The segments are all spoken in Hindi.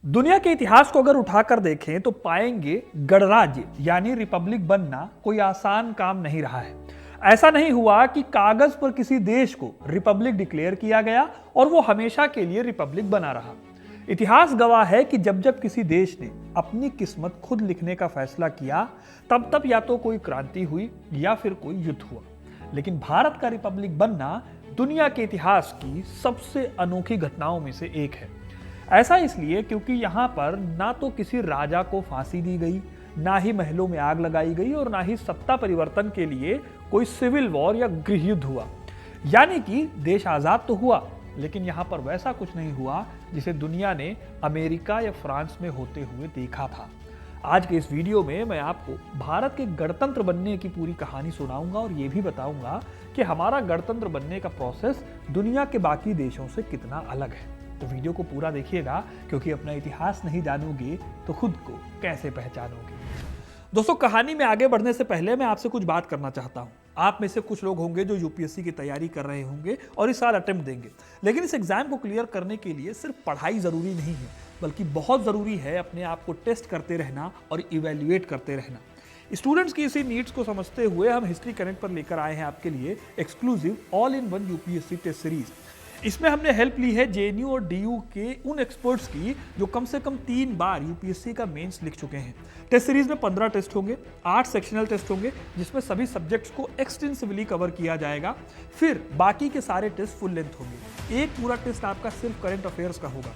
दुनिया के इतिहास को अगर उठाकर देखें तो पाएंगे गणराज्य यानी रिपब्लिक बनना कोई आसान काम नहीं रहा है। ऐसा नहीं हुआ कि कागज पर किसी देश को रिपब्लिक डिक्लेयर किया गया और वो हमेशा के लिए रिपब्लिक बना रहा। इतिहास गवाह है कि जब जब किसी देश ने अपनी किस्मत खुद लिखने का फैसला किया तब तब या तो कोई क्रांति हुई या फिर कोई युद्ध हुआ। लेकिन भारत का रिपब्लिक बनना दुनिया के इतिहास की सबसे अनोखी घटनाओं में से एक है। ऐसा इसलिए क्योंकि यहाँ पर ना तो किसी राजा को फांसी दी गई, ना ही महलों में आग लगाई गई और ना ही सत्ता परिवर्तन के लिए कोई सिविल वॉर या गृह युद्ध हुआ। यानी कि देश आजाद तो हुआ, लेकिन यहाँ पर वैसा कुछ नहीं हुआ जिसे दुनिया ने अमेरिका या फ्रांस में होते हुए देखा था। आज के इस वीडियो में मैं आपको भारत के गणतंत्र बनने की पूरी कहानी सुनाऊंगा और ये भी बताऊंगा कि हमारा गणतंत्र बनने का प्रोसेस दुनिया के बाकी देशों से कितना अलग है। तो वीडियो को पूरा देखिएगा, क्योंकि अपना इतिहास नहीं जानोगे तो खुद को कैसे पहचानोगे। दोस्तों, कहानी में आगे बढ़ने से पहले मैं आपसे कुछ बात करना चाहता हूं। आप में से कुछ लोग होंगे जो यूपीएससी की तैयारी कर रहे होंगे और इस साल अटेम्प्ट देंगे, लेकिन इस एग्जाम को क्लियर करने के लिए सिर्फ पढ़ाई जरूरी नहीं है, बल्कि बहुत जरूरी है अपने आप को टेस्ट करते रहना और इवेल्युएट करते रहना। स्टूडेंट्स की इसी नीड्स को समझते हुए हम हिस्ट्री कनेक्ट पर लेकर आए हैं आपके लिए exclusive all in one UPSC test series. इसमें हमने हेल्प ली है जेएनयू और डीयू के उन एक्सपर्ट्स की जो कम से कम 3 बार यूपीएससी का मेंस लिख चुके हैं। टेस्ट सीरीज में 15 टेस्ट होंगे, 8 सेक्शनल टेस्ट होंगे जिसमें सभी सब्जेक्ट्स को एक्सटेंसिवली कवर किया जाएगा। फिर बाकी के सारे टेस्ट फुल लेंथ होंगे। एक पूरा टेस्ट आपका सिर्फ करंट अफेयर्स का होगा।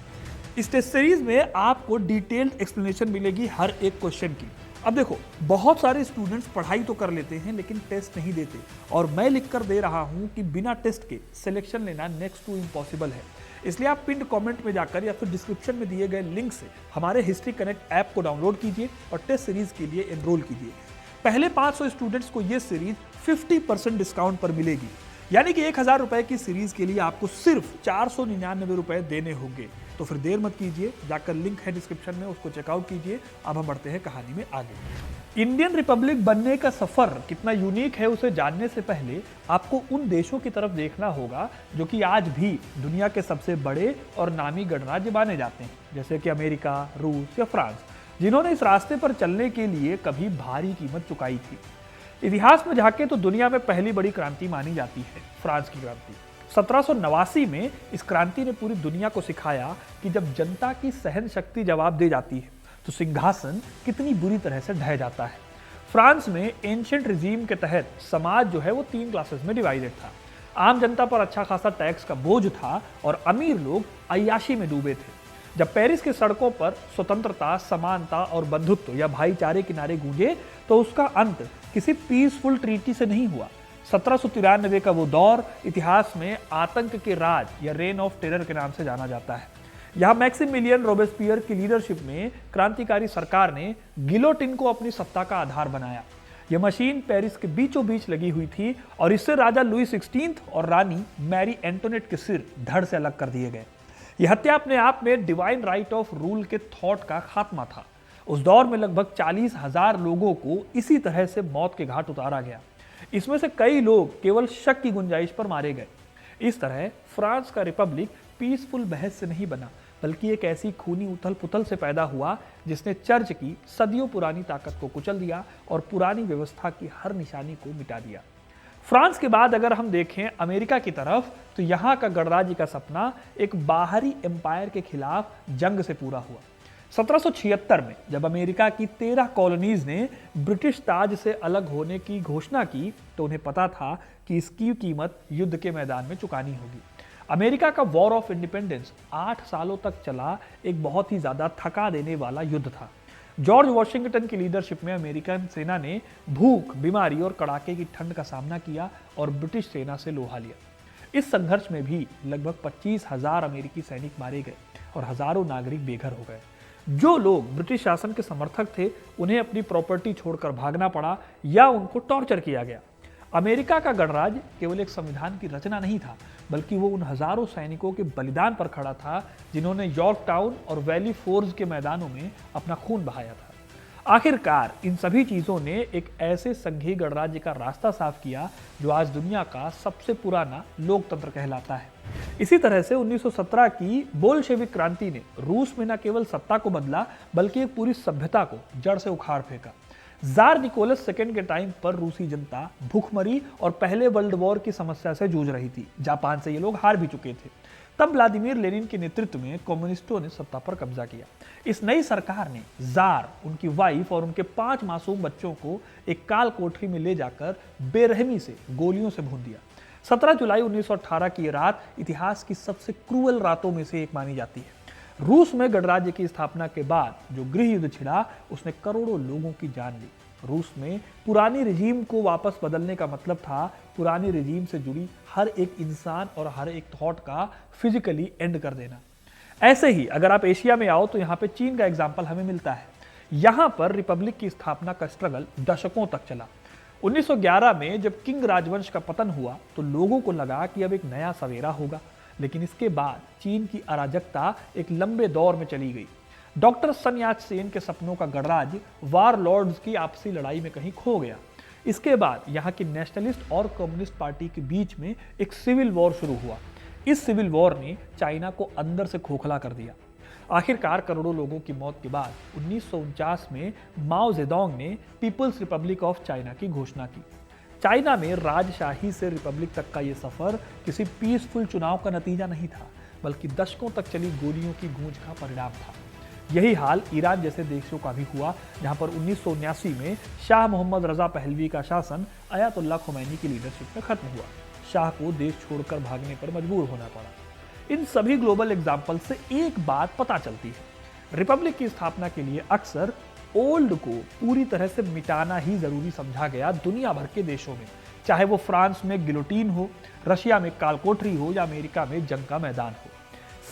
इस टेस्ट सीरीज में आपको डिटेल्ड एक्सप्लेनेशन मिलेगी हर एक क्वेश्चन की। अब देखो, बहुत सारे स्टूडेंट्स पढ़ाई तो कर लेते हैं लेकिन टेस्ट नहीं देते, और मैं लिख कर दे रहा हूं कि बिना टेस्ट के सिलेक्शन लेना नेक्स्ट टू इम्पॉसिबल है। इसलिए आप पिंड कमेंट में जाकर या फिर डिस्क्रिप्शन में दिए गए लिंक से हमारे हिस्ट्री कनेक्ट ऐप को डाउनलोड कीजिए और टेस्ट सीरीज के लिए एनरोल कीजिए। पहले 500 स्टूडेंट्स को यह सीरीज 50% डिस्काउंट पर मिलेगी, यानी कि 1000 रुपए की सीरीज के लिए आपको सिर्फ 499 रुपए देने होंगे। तो फिर देर मत कीजिए, जाकर लिंक है डिस्क्रिप्शन में, उसको चेकआउट कीजिए। अब हम बढ़ते हैं कहानी में आगे। इंडियन रिपब्लिक बनने का सफर कितना यूनिक है उसे जानने से पहले आपको उन देशों की तरफ देखना होगा जो कि आज भी दुनिया के सबसे बड़े और नामी गणराज्य माने जाते हैं, जैसे कि अमेरिका, रूस या फ्रांस, जिन्होंने इस रास्ते पर चलने के लिए कभी भारी कीमत चुकाई थी। इतिहास में झांके तो दुनिया में पहली बड़ी क्रांति मानी जाती है फ्रांस की क्रांति। 1789 में इस क्रांति ने पूरी दुनिया को सिखाया कि जब जनता की सहन शक्ति जवाब दे जाती है तो सिंहासन कितनी बुरी तरह से ढह जाता है। फ्रांस में एंशिएंट रिजीम के तहत समाज जो है वो 3 क्लासेस में डिवाइडेड था। आम जनता पर अच्छा खासा टैक्स का बोझ था और अमीर लोग अय्याशी में डूबे थे। जब पेरिस के सड़कों पर स्वतंत्रता, समानता और बंधुत्व या भाईचारे के नारे गूंजे तो उसका अंत किसी पीसफुल ट्रीटी से नहीं हुआ। 1793 का वो दौर इतिहास में आतंक के राज या रेन ऑफ टेरर के नाम से जाना जाता है। यहाँ मैक्सिमिलियन रोबेस्पियर की लीडरशिप में क्रांतिकारी सरकार ने गिलोटिन को अपनी सत्ता का आधार बनाया। यह मशीन पेरिस के बीचों बीच लगी हुई थी और इससे राजा लुई 16 और रानी मैरी एंटोनेट के सिर धड़ से अलग कर दिए गए। यह हत्या अपने आप में डिवाइन राइट ऑफ रूल के थॉट का खात्मा था। उस दौर में लगभग 40,000 लोगों को इसी तरह से मौत के घाट उतारा गया। इसमें से कई लोग केवल शक की गुंजाइश पर मारे गए। इस तरह फ्रांस का रिपब्लिक पीसफुल बहस से नहीं बना, बल्कि एक ऐसी खूनी उथल पुथल से पैदा हुआ जिसने चर्च की सदियों पुरानी ताकत को कुचल दिया और पुरानी व्यवस्था की हर निशानी को मिटा दिया। फ्रांस के बाद अगर हम देखें अमेरिका की तरफ, तो यहाँ का गणराज्य का सपना एक बाहरी एम्पायर के खिलाफ जंग से पूरा हुआ। 1776 में जब अमेरिका की 13 कॉलोनीज ने ब्रिटिश ताज से अलग होने की घोषणा की तो उन्हें पता था कि इसकी कीमत युद्ध के मैदान में चुकानी होगी। अमेरिका का वॉर ऑफ इंडिपेंडेंस 8 सालों तक चला एक बहुत ही ज्यादा थका देने वाला युद्ध था। जॉर्ज वॉशिंगटन की लीडरशिप में अमेरिकन सेना ने भूख, बीमारी और कड़ाके की ठंड का सामना किया और ब्रिटिश सेना से लोहा लिया। इस संघर्ष में भी लगभग 25,000 अमेरिकी सैनिक मारे गए और हजारों नागरिक बेघर हो गए। जो लोग ब्रिटिश शासन के समर्थक थे उन्हें अपनी प्रॉपर्टी छोड़कर भागना पड़ा या उनको टॉर्चर किया गया। अमेरिका का गणराज्य केवल एक संविधान की रचना नहीं था, बल्कि वो उन हजारों सैनिकों के बलिदान पर खड़ा था जिन्होंने यॉर्क टाउन और वैली फोर्ज के मैदानों में अपना खून बहाया था। आखिरकार इन सभी चीजों ने एक ऐसे संघीय गणराज्य का रास्ता साफ किया जो आज दुनिया का सबसे पुराना लोकतंत्र कहलाता है। इसी तरह से 1917 की बोल्शेविक क्रांति ने रूस में न केवल सत्ता को बदला बल्कि एक पूरी सभ्यता को जड़ से उखाड़ फेंका। जार निकोलस सेकेंड के टाइम पर रूसी जनता भूखमरी और पहले वर्ल्ड वॉर की समस्या से जूझ रही थी। जापान से ये लोग हार भी चुके थे। तब व्लादिमीर लेनिन के नेतृत्व में कम्युनिस्टों ने सत्ता पर कब्जा किया। इस नई सरकार ने जार, उनकी वाइफ और उनके 5 मासूम बच्चों को एक काल कोठरी में ले जाकर बेरहमी से गोलियों से भून दिया। 17 जुलाई 1918 की ये रात इतिहास की सबसे क्रूअल रातों में से एक मानी जाती है। रूस में गणराज्य की स्थापना के बाद जो गृह युद्ध छिड़ा उसने करोड़ों लोगों की जान ली। रूस में पुरानी रिजीम को वापस बदलने का मतलब था पुरानी रिजीम से जुड़ी हर एक इंसान और हर एक थॉट का फिजिकली एंड कर देना। ऐसे ही अगर आप एशिया में आओ तो यहाँ पे चीन का एग्जाम्पल हमें मिलता है। यहाँ पर रिपब्लिक की स्थापना का स्ट्रगल दशकों तक चला। 1911 में जब किंग राजवंश का पतन हुआ तो लोगों को लगा कि अब एक नया सवेरा होगा, लेकिन इसके बाद चीन की अराजकता एक लंबे दौर में चली गई। डॉक्टर सन यात सेन के सपनों का गणराज्य वार लॉर्ड्स की आपसी लड़ाई में कहीं खो गया। इसके बाद यहाँ की नेशनलिस्ट और कम्युनिस्ट पार्टी के बीच में एक सिविल वॉर शुरू हुआ। इस सिविल वॉर ने चाइना को अंदर से खोखला कर दिया। आखिरकार करोड़ों लोगों की मौत के बाद 1949 में माओ जेडोंग ने पीपल्स रिपब्लिक ऑफ चाइना की घोषणा की। चाइना में राजशाही से रिपब्लिक तक का यह सफर किसी पीसफुल चुनाव का नतीजा नहीं था, बल्कि दशकों तक चली गोलियों की गूंज का परिणाम था। यही हाल ईरान जैसे देशों का भी हुआ, जहां पर 1979 में शाह मोहम्मद रजा पहलवी का शासन अयातुल्लाह खुमैनी की लीडरशिप में खत्म हुआ। शाह को देश छोड़कर भागने पर मजबूर होना पड़ा। इन सभी ग्लोबल एग्जाम्पल से एक बात पता चलती है, रिपब्लिक की स्थापना के लिए अक्सर ओल्ड को पूरी तरह से मिटाना ही जरूरी समझा गया दुनिया भर के देशों में, चाहे वो फ्रांस में गिलोटीन हो, रशिया में कालकोठरी हो या अमेरिका में जंग का मैदान हो।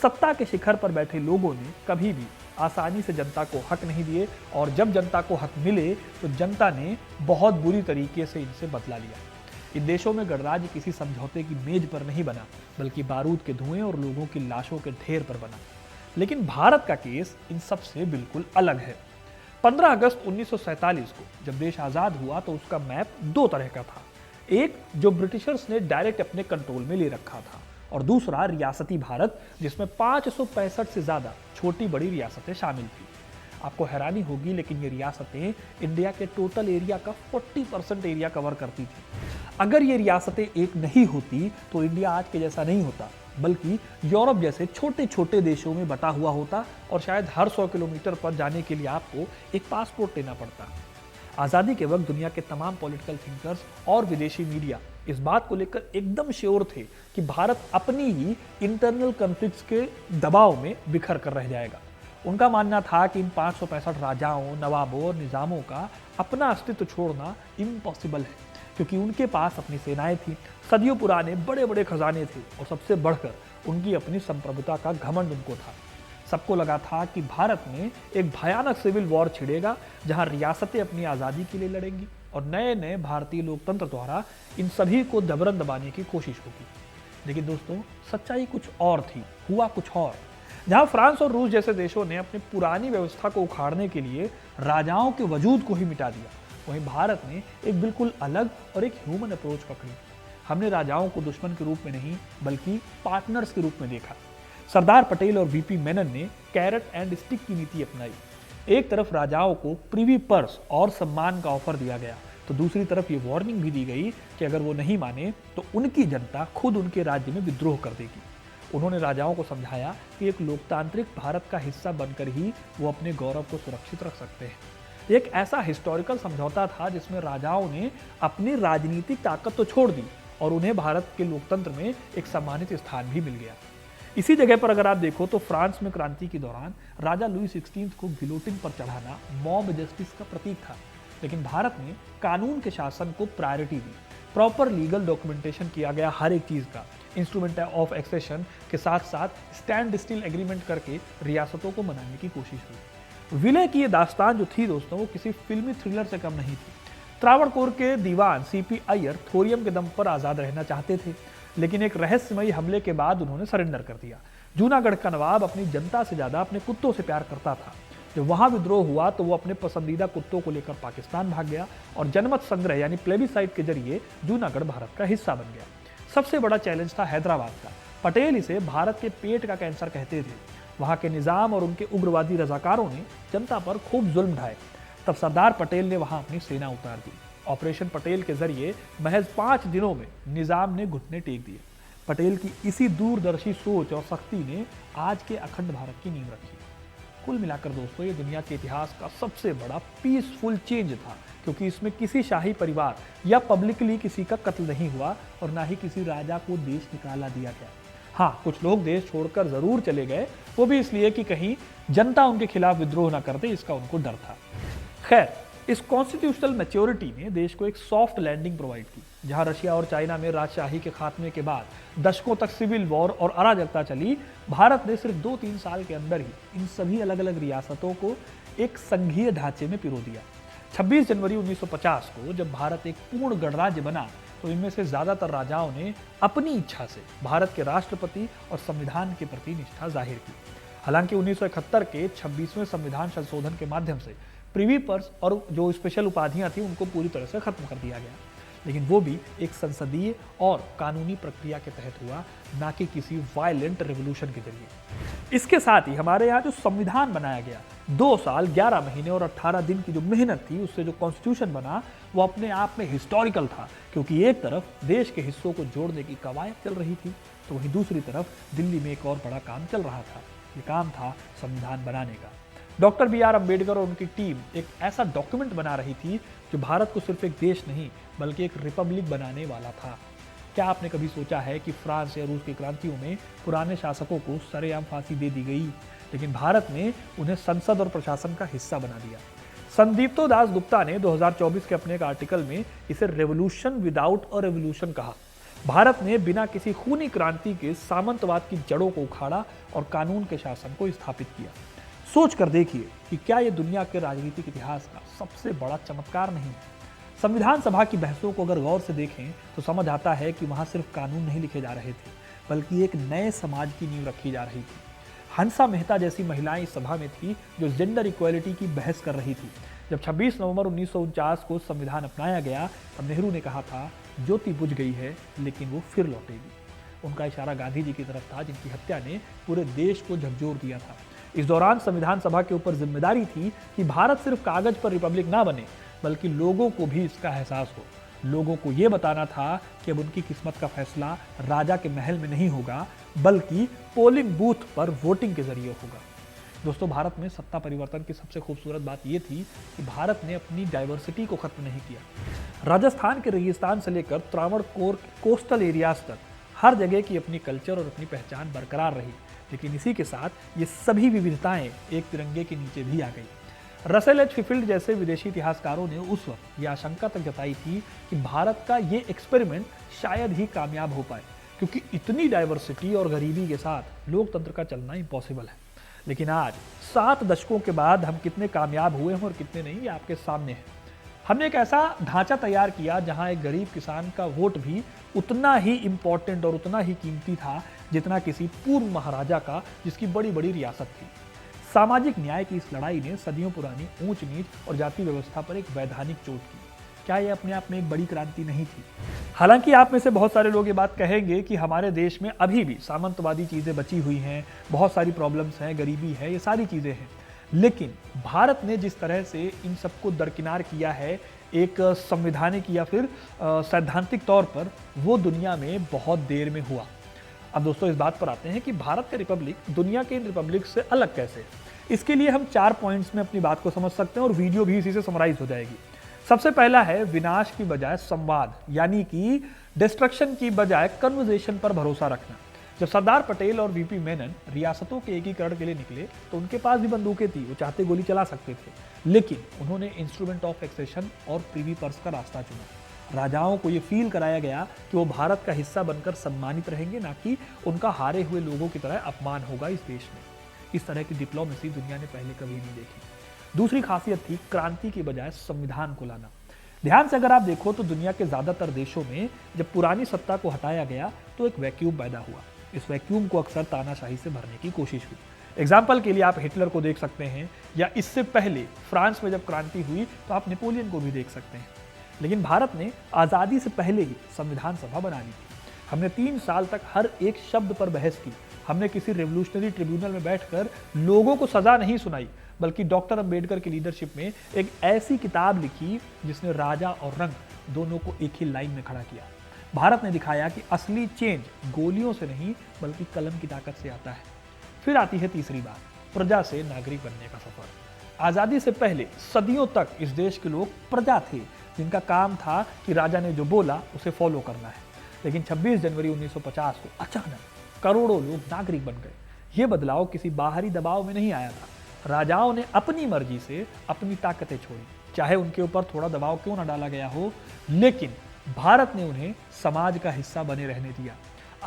सत्ता के शिखर पर बैठे लोगों ने कभी भी आसानी से जनता को हक नहीं दिए, और जब जनता को हक मिले तो जनता ने बहुत बुरी तरीके से इनसे बदला लिया। इन देशों में गणराज्य किसी समझौते की मेज पर नहीं बना, बल्कि बारूद के धुएं और लोगों की लाशों के ढेर पर बना। लेकिन भारत का केस इन सब से बिल्कुल अलग है। 15 अगस्त 1947 को जब देश आजाद हुआ तो उसका मैप 2 तरह का था। एक जो ब्रिटिशर्स ने डायरेक्ट अपने कंट्रोल में ले रखा था, और दूसरा रियासती भारत, जिसमें 565 से ज्यादा छोटी बड़ी रियासतें शामिल थी। आपको हैरानी होगी, लेकिन ये रियासतें इंडिया के टोटल एरिया का 40% एरिया कवर करती थी। अगर ये रियासतें एक नहीं होती तो इंडिया आज के जैसा नहीं होता, बल्कि यूरोप जैसे छोटे छोटे देशों में बटा हुआ होता, और शायद हर 100 किलोमीटर पर जाने के लिए आपको एक पासपोर्ट लेना पड़ता। आज़ादी के वक्त दुनिया के तमाम पॉलिटिकल थिंकर्स और विदेशी मीडिया इस बात को लेकर एकदम श्योर थे कि भारत अपनी ही इंटरनल कॉन्फ्लिक्ट्स के दबाव में बिखर कर रह जाएगा। उनका मानना था कि इन 565 राजाओं, नवाबों और निज़ामों का अपना अस्तित्व छोड़ना इम्पॉसिबल है, क्योंकि उनके पास अपनी सेनाएं थी, सदियों पुराने बड़े बड़े खजाने थे, और सबसे बढ़कर उनकी अपनी संप्रभुता का घमंड उनको था। सबको लगा था कि भारत में एक भयानक सिविल वॉर छिड़ेगा, जहां रियासतें अपनी आज़ादी के लिए लड़ेंगी और नए नए भारतीय लोकतंत्र द्वारा इन सभी को दबरन दबाने की कोशिश होगी। लेकिन दोस्तों, सच्चाई कुछ और थी, हुआ कुछ और। जहां फ्रांस और रूस जैसे देशों ने अपनी पुरानी व्यवस्था को उखाड़ने के लिए राजाओं के वजूद को ही मिटा दिया, वहीं भारत ने एक बिल्कुल अलग और एक ह्यूमन अप्रोच पकड़ी। हमने राजाओं को दुश्मन के रूप में नहीं, बल्कि पार्टनर्स के रूप में देखा। सरदार पटेल और वीपी मेनन ने कैरेट एंड स्टिक की नीति अपनाई। एक तरफ राजाओं को प्रिवी पर्स और सम्मान का ऑफर दिया गया, तो दूसरी तरफ ये वार्निंग भी दी गई कि अगर वो नहीं माने तो उनकी जनता खुद उनके राज्य में विद्रोह कर देगी। उन्होंने राजाओं को समझाया कि एक लोकतांत्रिक भारत का हिस्सा बनकर ही वो अपने गौरव को सुरक्षित रख सकते हैं। एक ऐसा हिस्टोरिकल समझौता था जिसमें राजाओं ने अपनी राजनीतिक ताकत तो छोड़ दी, और उन्हें भारत के लोकतंत्र में एक सम्मानित स्थान भी मिल गया। इसी जगह पर अगर आप देखो तो फ्रांस में क्रांति के दौरान राजा लुई 16 को गिलोटिन पर चढ़ाना मॉब जस्टिस का प्रतीक था, लेकिन भारत ने कानून के शासन को प्रायोरिटी दी। प्रॉपर लीगल डॉक्यूमेंटेशन किया गया हर एक चीज का, इंस्ट्रूमेंट ऑफ एक्सेशन के साथ साथ स्टैंड स्टिल एग्रीमेंट करके रियासतों को मनाने की कोशिश हुई। विलय की ये दास्तान जो थी दोस्तों, वो किसी फिल्मी थ्रिलर से कम नहीं थी। त्रावणकोर के दीवान सीपी अय्यर थोरियम के दम पर आजाद रहना चाहते थे, लेकिन एक रहस्यमयी हमले के बाद उन्होंने सरेंडर कर दिया। जूनागढ़ का नवाब अपनी जनता से ज्यादा अपने कुत्तों से प्यार करता था। जब वहां विद्रोह हुआ तो वो अपने पसंदीदा कुत्तों को लेकर पाकिस्तान भाग गया, और जनमत संग्रह यानी प्लेबिसाइट के जरिए जूनागढ़ भारत का हिस्सा बन गया। सबसे बड़ा चैलेंज था हैदराबाद का, पटेल इसे भारत के पेट का कैंसर कहते थे। वहां के निजाम और उनके उग्रवादी रजाकारों ने जनता पर खूब जुल्म ढाए। तब सरदार पटेल ने वहां अपनी सेना उतार दी। ऑपरेशन पटेल के जरिए महज 5 दिनों में निजाम ने घुटने टेक दिए। पटेल की इसी दूरदर्शी सोच और सख्ती ने आज के अखंड भारत की नींव रखी। कुल मिलाकर दोस्तों, ये दुनिया के इतिहास का सबसे बड़ा पीसफुल चेंज था, क्योंकि इसमें किसी शाही परिवार या पब्लिकली किसी का कत्ल नहीं हुआ और ना ही किसी राजा को देश निकाला दिया गया। हाँ, कुछ लोग देश छोड़कर जरूर चले गए, वो भी इसलिए कि कहीं जनता उनके खिलाफ विद्रोह ना कर दे, इसका उनको डर था। खैर, इस कॉन्स्टिट्यूशनल मैच्योरिटी ने देश को एक सॉफ्ट लैंडिंग प्रोवाइड की। जहां रशिया और चाइना में राजशाही के खात्मे के बाद दशकों तक सिविल वॉर और अराजकता चली, भारत ने सिर्फ 2-3 साल के अंदर ही इन सभी अलग अलग रियासतों को एक संघीय ढांचे में पिरो दिया। 26 जनवरी 1950 को जब भारत एक पूर्ण गणराज्य बना, तो इनमें से ज्यादातर राजाओं ने अपनी इच्छा से भारत के राष्ट्रपति और संविधान के प्रति निष्ठा जाहिर की। हालांकि 1971 के 26वें संविधान संशोधन के माध्यम से प्रिवी पर्स और जो स्पेशल उपाधियां थी उनको पूरी तरह से खत्म कर दिया गया, लेकिन वो भी एक संसदीय और कानूनी प्रक्रिया के तहत हुआ, ना कि किसी वायलेंट रेवोल्यूशन के जरिए। इसके साथ ही हमारे यहाँ जो संविधान बनाया गया, 2 साल 11 महीने और 18 दिन की जो मेहनत थी, उससे जो कॉन्स्टिट्यूशन बना वो अपने आप में हिस्टोरिकल था, क्योंकि एक तरफ देश के हिस्सों को जोड़ने की कवायद चल रही थी, तो वहीं दूसरी तरफ दिल्ली में एक और बड़ा काम चल रहा था। ये काम था संविधान बनाने का। डॉक्टर BR अम्बेडकर और उनकी टीम एक ऐसा डॉक्यूमेंट बना रही थी जो भारत को सिर्फ एक देश नहीं बल्कि एक रिपब्लिक बनाने वाला था। क्या आपने कभी सोचा है कि फ्रांस या रूस की क्रांतियों में पुराने शासकों को सरेआम फांसी दे दी गई, लेकिन भारत ने उन्हें संसद और प्रशासन का हिस्सा बना दिया। संदीप्तो दास गुप्ता ने 2024 के अपने एक आर्टिकल में इसे रेवोल्यूशन विदाउट अ रेवोल्यूशन कहा। भारत ने बिना किसी खूनी क्रांति के सामंतवाद की जड़ों को उखाड़ा और कानून के शासन को स्थापित किया। सोच कर देखिए कि क्या यह दुनिया के राजनीतिक इतिहास का सबसे बड़ा चमत्कार नहीं है। संविधान सभा की बहसों को अगर गौर से देखें तो समझ आता है कि वहां सिर्फ कानून नहीं लिखे जा रहे थे, बल्कि एक नए समाज की नींव रखी जा रही थी। हंसा मेहता जैसी महिलाएं इस सभा में थी जो जेंडर इक्वालिटी की बहस कर रही थी। जब 26 नवंबर 1949 को संविधान अपनाया गया, तब नेहरू ने कहा था, ज्योति बुझ गई है लेकिन वो फिर लौटेगी। उनका इशारा गांधी जी की तरफ था, जिनकी हत्या ने पूरे देश को झकझोर दिया था। इस दौरान संविधान सभा के ऊपर जिम्मेदारी थी कि भारत सिर्फ कागज पर रिपब्लिक ना बने, बल्कि लोगों को भी इसका एहसास हो। लोगों को यह बताना था कि अब उनकी किस्मत का फैसला राजा के महल में नहीं होगा, बल्कि पोलिंग बूथ पर वोटिंग के जरिए होगा। दोस्तों, भारत में सत्ता परिवर्तन की सबसे खूबसूरत बात यह थी कि भारत ने अपनी डाइवर्सिटी को खत्म नहीं किया। राजस्थान के रेगिस्तान से लेकर त्रावणकोर कोस्टल एरियाज तक हर जगह की अपनी कल्चर और अपनी पहचान बरकरार रही, लेकिन इसी के साथ ये सभी विविधताएं एक तिरंगे के नीचे भी आ गई। रसेल एच फिफिल्ड जैसे विदेशी इतिहासकारों ने उस वक्त यह आशंका तक जताई थी कि भारत का ये एक्सपेरिमेंट शायद ही कामयाब हो पाए, क्योंकि इतनी डाइवर्सिटी और गरीबी के साथ लोकतंत्र का चलना इम्पॉसिबल है। लेकिन आज 7 दशकों के बाद हम कितने कामयाब हुए हैं और कितने नहीं, ये आपके सामने है। हमने एक ऐसा ढांचा तैयार किया जहां एक गरीब किसान का वोट भी उतना ही इंपॉर्टेंट और उतना ही कीमती था जितना किसी पूर्व महाराजा का जिसकी बड़ी बड़ी रियासत थी। सामाजिक न्याय की इस लड़ाई ने सदियों पुरानी ऊंच नीच और जाति व्यवस्था पर एक वैधानिक चोट की। क्या यह अपने आप में एक बड़ी क्रांति नहीं थी? हालांकि आप में से बहुत सारे लोग ये बात कहेंगे कि हमारे देश में अभी भी सामंतवादी चीजें बची हुई हैं, बहुत सारी प्रॉब्लम्स हैं, गरीबी है, ये सारी चीजें हैं। लेकिन भारत ने जिस तरह से इन सबको दरकिनार किया है एक संवैधानिक या फिर सैद्धांतिक तौर पर, वो दुनिया में बहुत देर में हुआ। अब दोस्तों, इस बात पर आते हैं कि भारत का रिपब्लिक दुनिया के इन रिपब्लिक से अलग कैसे। इसके लिए हम 4 पॉइंट्स में अपनी बात को समझ सकते हैं और वीडियो भी इसी से समराइज हो जाएगी। सबसे पहला है विनाश की बजाय संवाद, यानी कि डिस्ट्रक्शन की बजाय कन्वर्सेशन पर भरोसा रखना। जब सरदार पटेल और वीपी मेनन रियासतों के एकीकरण के लिए निकले तो उनके पास भी बंदूकें थी, वो चाहते गोली चला सकते थे, लेकिन उन्होंने इंस्ट्रूमेंट ऑफ एक्सेशन और प्रीवी पर्स का रास्ता चुना। राजाओं को ये फील कराया गया कि वो भारत का हिस्सा बनकर सम्मानित रहेंगे, ना कि उनका हारे हुए लोगों की तरह अपमान होगा इस देश में। इस तरह की डिप्लोमेसी दुनिया ने पहले कभी नहीं देखी। दूसरी खासियत थी क्रांति की बजाय संविधान को लाना। ध्यान से अगर आप देखो तो दुनिया के ज्यादातर देशों में जब पुरानी सत्ता को हटाया गया तो एक वैक्यूम पैदा हुआ। इस वैक्यूम को अक्सर तानाशाही से भरने की कोशिश हुई। एग्जाम्पल के लिए आप हिटलर को देख सकते हैं, या इससे पहले फ्रांस में जब क्रांति हुई तो आप नेपोलियन को भी देख सकते हैं। लेकिन भारत ने आजादी से पहले ही संविधान सभा बना ली थी। हमने 3 साल तक हर एक शब्द पर बहस की। हमने किसी रेवोल्यूशनरी ट्रिब्यूनल में बैठकर लोगों को सजा नहीं सुनाई, बल्कि डॉक्टर अंबेडकर की लीडरशिप में एक ऐसी किताब लिखी जिसने राजा और रंग दोनों को एक ही लाइन में खड़ा किया। भारत ने दिखाया कि असली चेंज गोलियों से नहीं बल्कि कलम की ताकत से आता है। फिर आती है तीसरी बात, प्रजा से नागरिक बनने का सफर। आजादी से पहले सदियों तक इस देश के लोग प्रजा थे, जिनका काम था कि राजा ने जो बोला उसे फॉलो करना है। लेकिन 26 जनवरी 1950 को अचानक करोड़ों लोग नागरिक बन गए। ये बदलाव किसी बाहरी दबाव में नहीं आया था। राजाओं ने अपनी मर्जी से अपनी ताकतें छोड़ी, चाहे उनके ऊपर थोड़ा दबाव क्यों न डाला गया हो, लेकिन भारत ने उन्हें समाज का हिस्सा बने रहने दिया।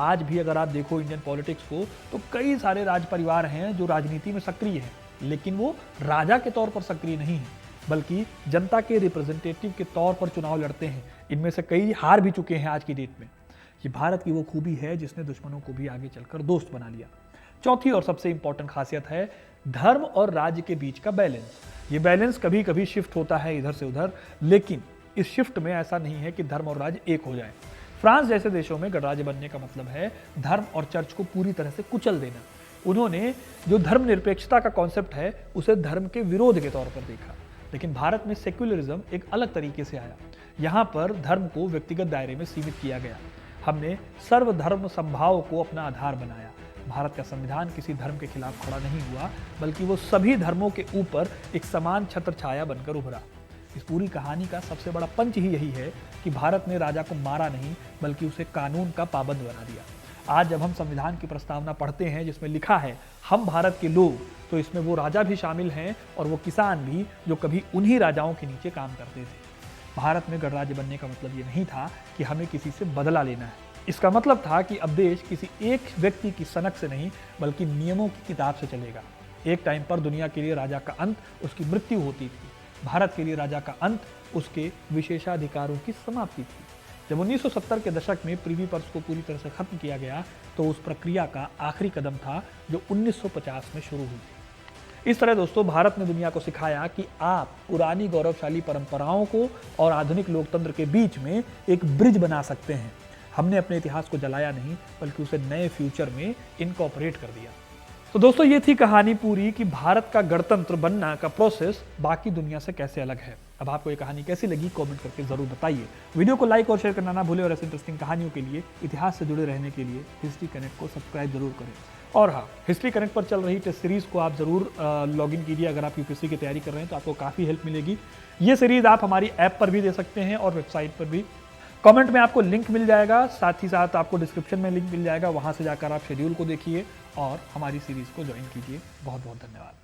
आज भी अगर आप देखो इंडियन पॉलिटिक्स को, तो कई सारे राज परिवार हैं जो राजनीति में सक्रिय हैं, लेकिन वो राजा के तौर पर सक्रिय नहीं है, बल्कि जनता के रिप्रेजेंटेटिव के तौर पर चुनाव लड़ते हैं। इनमें से कई हार भी चुके हैं आज की डेट में। ये भारत की वो खूबी है जिसने दुश्मनों को भी आगे चलकर दोस्त बना लिया। चौथी और सबसे इंपॉर्टेंट खासियत है धर्म और राज्य के बीच का बैलेंस। ये बैलेंस कभी कभी शिफ्ट होता है इधर से उधर, लेकिन इस शिफ्ट में ऐसा नहीं है कि धर्म और राज्य एक हो जाए। फ्रांस जैसे देशों में गणराज्य बनने का मतलब है धर्म और चर्च को पूरी तरह से कुचल देना। उन्होंने जो धर्मनिरपेक्षता का कॉन्सेप्ट है उसे धर्म के विरोध के तौर पर देखा। लेकिन भारत में सेक्युलरिज्म एक अलग तरीके से आया। यहाँ पर धर्म को व्यक्तिगत दायरे में सीमित किया गया। हमने सर्वधर्म समभाव को अपना आधार बनाया। भारत का संविधान किसी धर्म के खिलाफ खड़ा नहीं हुआ, बल्कि वो सभी धर्मों के ऊपर एक समान छत्र छाया बनकर उभरा। इस पूरी कहानी का सबसे बड़ा पंच ही यही है कि भारत ने राजा को मारा नहीं, बल्कि उसे कानून का पाबंद बना दिया। आज जब हम संविधान की प्रस्तावना पढ़ते हैं जिसमें लिखा है हम भारत के लोग, तो इसमें वो राजा भी शामिल हैं और वो किसान भी जो कभी उन्हीं राजाओं के नीचे काम करते थे। भारत में गणराज्य बनने का मतलब ये नहीं था कि हमें किसी से बदला लेना है। इसका मतलब था कि अब देश किसी एक व्यक्ति की सनक से नहीं, बल्कि नियमों की किताब से चलेगा। एक टाइम पर दुनिया के लिए राजा का अंत उसकी मृत्यु होती थी। भारत के लिए राजा का अंत उसके विशेषाधिकारों की समाप्ति थी। जब 1970 के दशक में प्रिवी पर्स को पूरी तरह से खत्म किया गया, तो उस प्रक्रिया का आखिरी कदम था जो 1950 में शुरू हुई। इस तरह दोस्तों भारत ने दुनिया को सिखाया कि आप पुरानी गौरवशाली परंपराओं को और आधुनिक लोकतंत्र के बीच में एक ब्रिज बना सकते हैं। हमने अपने इतिहास को जलाया नहीं, बल्कि उसे नए फ्यूचर में इनकॉर्पोरेट कर दिया। तो दोस्तों ये थी कहानी पूरी कि भारत का गणतंत्र बनना का प्रोसेस बाकी दुनिया से कैसे अलग है। अब आपको ये कहानी कैसी लगी कमेंट करके जरूर बताइए। वीडियो को लाइक और शेयर करना ना भूलें और ऐसे इंटरेस्टिंग कहानियों के लिए, इतिहास से जुड़े रहने के लिए हिस्ट्री कनेक्ट को सब्सक्राइब जरूर करें। और हाँ, हिस्ट्री कनेक्ट पर चल रही टेस्ट सीरीज को आप जरूर लॉगिन कीजिए। अगर आप यूपीएससी की तैयारी कर रहे हैं तो आपको काफ़ी हेल्प मिलेगी। ये सीरीज आप हमारी ऐप पर भी दे सकते हैं और वेबसाइट पर भी। कमेंट में आपको लिंक मिल जाएगा, साथ ही साथ आपको डिस्क्रिप्शन में लिंक मिल जाएगा, वहाँ से जाकर आप शेड्यूल को देखिए और हमारी सीरीज को ज्वाइन कीजिए। बहुत बहुत धन्यवाद।